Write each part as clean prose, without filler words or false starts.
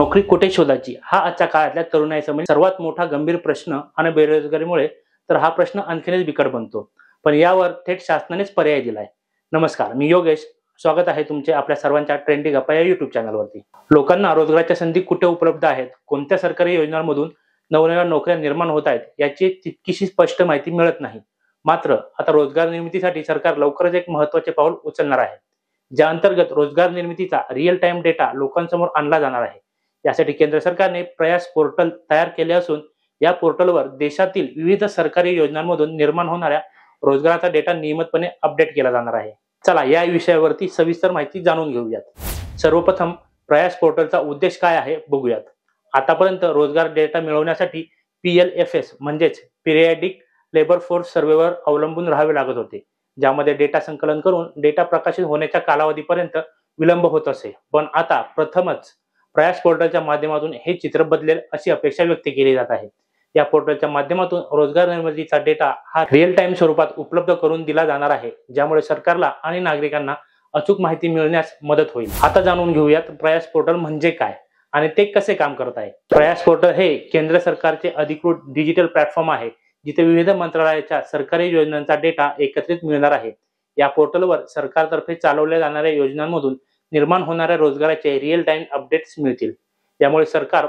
नोकरी कुठे शोधायची हा आजच्या काळातल्या तरुणाईसमोर सर्वात मोठा गंभीर प्रश्न आणि बेरोजगारीमुळे तर हा प्रश्न आणखीनच बिकट बनतो। पण यावर थेट शासनानेच पर्याय दिलाय। नमस्कार, मी योगेश, स्वागत आहे तुमचे आपल्या सर्वांच्या ट्रेंडी गप्पा या YouTube चॅनलवरती। लोकांना रोजगाराच्या संधी कुठे उपलब्ध आहेत, कोणत्या सरकारी योजनांमधून नवनव्या नोकऱ्या निर्माण होत आहेत याची तितकीशी स्पष्ट माहिती मिळत नाही। मात्र आता रोजगार निर्मितीसाठी सरकार लवकरच एक महत्त्वाचे पाऊल उचलणार आहे, ज्या अंतर्गत रोजगार निर्मितीचा रिअल टाइम डेटा लोकांसमोर आणला जाणार आहे। यासाठी केंद्र सरकारने प्रयास पोर्टल तयार केले असून या पोर्टलवर देशातील विविध सरकारी योजनांमधून निर्माण होणाऱ्या रोजगाराचा डेटा नियमितपणे अपडेट केला जाणार आहे। चला या विषयावरती सविस्तर माहिती जाणून घेऊयात। सर्वप्रथम प्रयास पोर्टलचा उद्देश काय आहे बघूयात। आतापर्यंत रोजगार डेटा मिळवण्यासाठी PLFS म्हणजेच पिरियडिक लेबर फोर्स सर्व्हेवर अवलंबून राहावे लागत होते, ज्यामध्ये डेटा संकलन करून डेटा प्रकाशित होण्याच्या कालावधीपर्यंत विलंब होत असे। पण आता प्रथमच प्रयास पोर्टलच्या माध्यमातून हे चित्र बदलेल अशी अपेक्षा व्यक्त केली जात आहे। या पोर्टलच्या माध्यमातून रोजगार निर्मितीचा डेटा हा रिअल टाइम स्वरूपात उपलब्ध करून दिला जाणार आहे, ज्यामुळे सरकारला आणि नागरिकांना अचूक माहिती मिळण्यास मदत होईल। आता जाणून घेऊयात प्रयास पोर्टल म्हणजे काय आणि ते कसे काम करत आहे। प्रयास पोर्टल हे केंद्र सरकारचे अधिकृत डिजिटल प्लॅटफॉर्म आहे, जिथे विविध मंत्रालयाच्या सरकारी योजनांचा डेटा एकत्रित मिळणार आहे। या पोर्टलवर सरकारतर्फे चालवल्या जाणाऱ्या योजनांमधून निर्माण होणाऱ्या रोजगाराचे रिअल टाइम अपडेट्स मिळतील। यामुळे सरकार,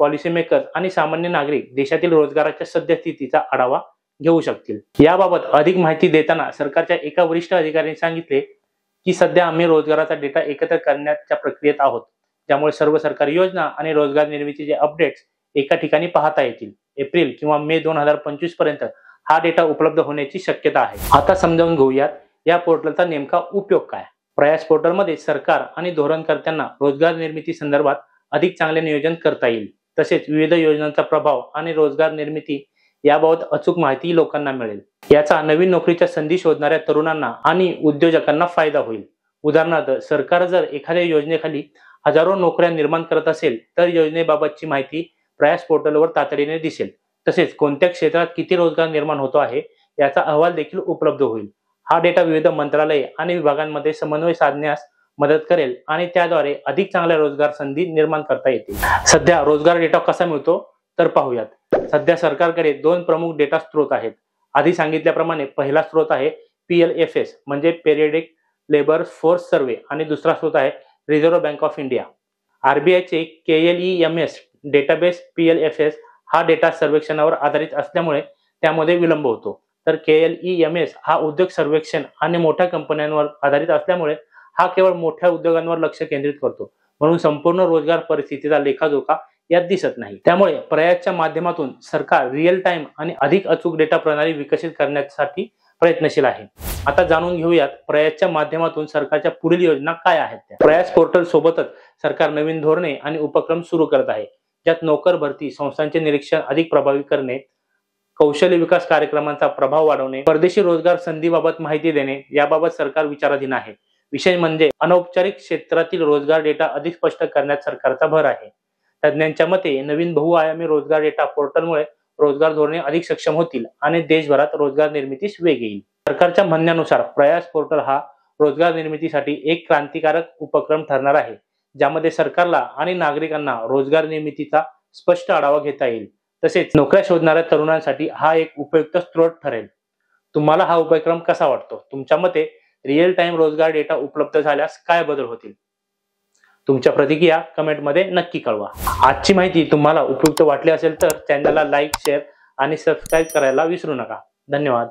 पॉलिसी मेकर्स आणि सामान्य नागरिक देशातील रोजगाराच्या सद्यस्थितीचा आढावा घेऊ शकतील। याबाबत अधिक माहिती देताना सरकारच्या एका वरिष्ठ अधिकाऱ्याने सांगितले की सध्या आम्ही रोजगाराचा डेटा एकत्र करण्याच्या प्रक्रियेत आहोत, ज्यामुळे सर्व सरकारी योजना आणि रोजगार निर्मितीचे अपडेट्स एका ठिकाणी पाहता येतील। एप्रिल किंवा मे 2025 पर्यंत हा डेटा उपलब्ध होण्याची शक्यता आहे। आता समजावून घेऊयात या पोर्टलचा नेमका उपयोग काय। प्रयास पोर्टलमध्ये सरकार आणि धोरणकर्त्यांना रोजगार निर्मिती संदर्भात अधिक चांगले नियोजन करता येईल। तसेच विविध योजनांचा प्रभाव आणि रोजगार निर्मिती याबाबत अचूक माहिती लोकांना मिळेल। याचा नवीन नोकरीच्या संधी शोधणाऱ्या तरुणांना आणि उद्योजकांना फायदा होईल। उदाहरणार्थ, सरकार जर एखाद्या योजनेखाली हजारो नोकऱ्या निर्माण करत असेल तर योजनेबाबतची माहिती प्रयास पोर्टलवर तातडीने दिसेल। तसेच कोणत्या क्षेत्रात किती रोजगार निर्माण होतो आहे याचा अहवाल देखील उपलब्ध होईल। हा डेटा विविध मंत्रालये आणि विभागांमध्ये समन्वय साधण्यास मदत करेल आणि त्याद्वारे अधिक चांगल्या रोजगार संधी निर्माण करता येतील। सध्या रोजगार डेटा कसा मिळतो तर पाहूयात। सध्या सरकारकडे दोन प्रमुख डेटा स्रोत आहेत। आधी सांगितल्याप्रमाणे पहिला स्रोत आहे PLFS म्हणजे पिरियडिक लेबर फोर्स सर्व्हे आणि दुसरा स्रोत आहे reserve bank of India. RBI चे KLEMS डेटाबेस PLFS हा डेटा सर्वेक्षणावर आधारित असल्यामुळे त्यामध्ये विलंब होतो, तर KLEMS हा उद्योग सर्वेक्षण आणि मोठ्या कंपन्यांवर आधारित असल्यामुळे हा केवळ मोठ्या उद्योगांवर लक्ष केंद्रित करतो, म्हणून संपूर्ण रोजगार परिस्थितीचा लेखाजोखा यात दिसत नाही। त्यामुळे प्रयासच्या माध्यमातून सरकार रिअल टाइम आणि अधिक अचूक डेटा प्रणाली विकसित करण्यासाठी प्रयत्नशील आहे। आता जाणून घेऊयात प्रयासच्या माध्यमातून सरकारच्या पुढील योजना काय आहेत। प्रयास पोर्टल सोबतच सरकार नवीन धोरणे आणि उपक्रम सुरू करत आहे, ज्यात नोकर भरती संस्थांचे निरीक्षण अधिक प्रभावी करणे, कौशल्य विकास कार्यक्रमांचा प्रभाव वाढवणे, परदेशी रोजगार संधीबाबत माहिती देणे याबाबत सरकार विचाराधीन आहे। विशेष म्हणजे अनौपचारिक क्षेत्रातील रोजगार डेटा अधिक स्पष्ट करण्यात सरकारचा भर आहे। तज्ञांच्या मते नवीन बहुआयामी रोजगार डेटा पोर्टलमुळे रोजगार धोरणे अधिक सक्षम होतील आणि देशभरात रोजगार निर्मितीस वेग येईल। सरकारच्या म्हणण्यानुसार प्रयास पोर्टल हा रोजगार निर्मितीसाठी एक क्रांतिकारक उपक्रम ठरणार आहे, ज्यामध्ये सरकारला आणि नागरिकांना रोजगार निर्मितीचा स्पष्ट आढावा घेता येईल। तसेच नोकऱ्या शोधणाऱ्या तरुणांसाठी हा एक उपयुक्त स्रोत ठरेल। तुम्हाला हा उपक्रम कसा वाटतो? तुमच्या मते रिअल टाइम रोजगार डेटा उपलब्ध झाल्यास काय बदल होतील? तुमच्या प्रतिक्रिया कमेंटमध्ये नक्की कळवा। आजची माहिती तुम्हाला उपयुक्त वाटली असेल तर चॅनलला लाईक, शेअर आणि सबस्क्राईब करायला विसरू नका। धन्यवाद।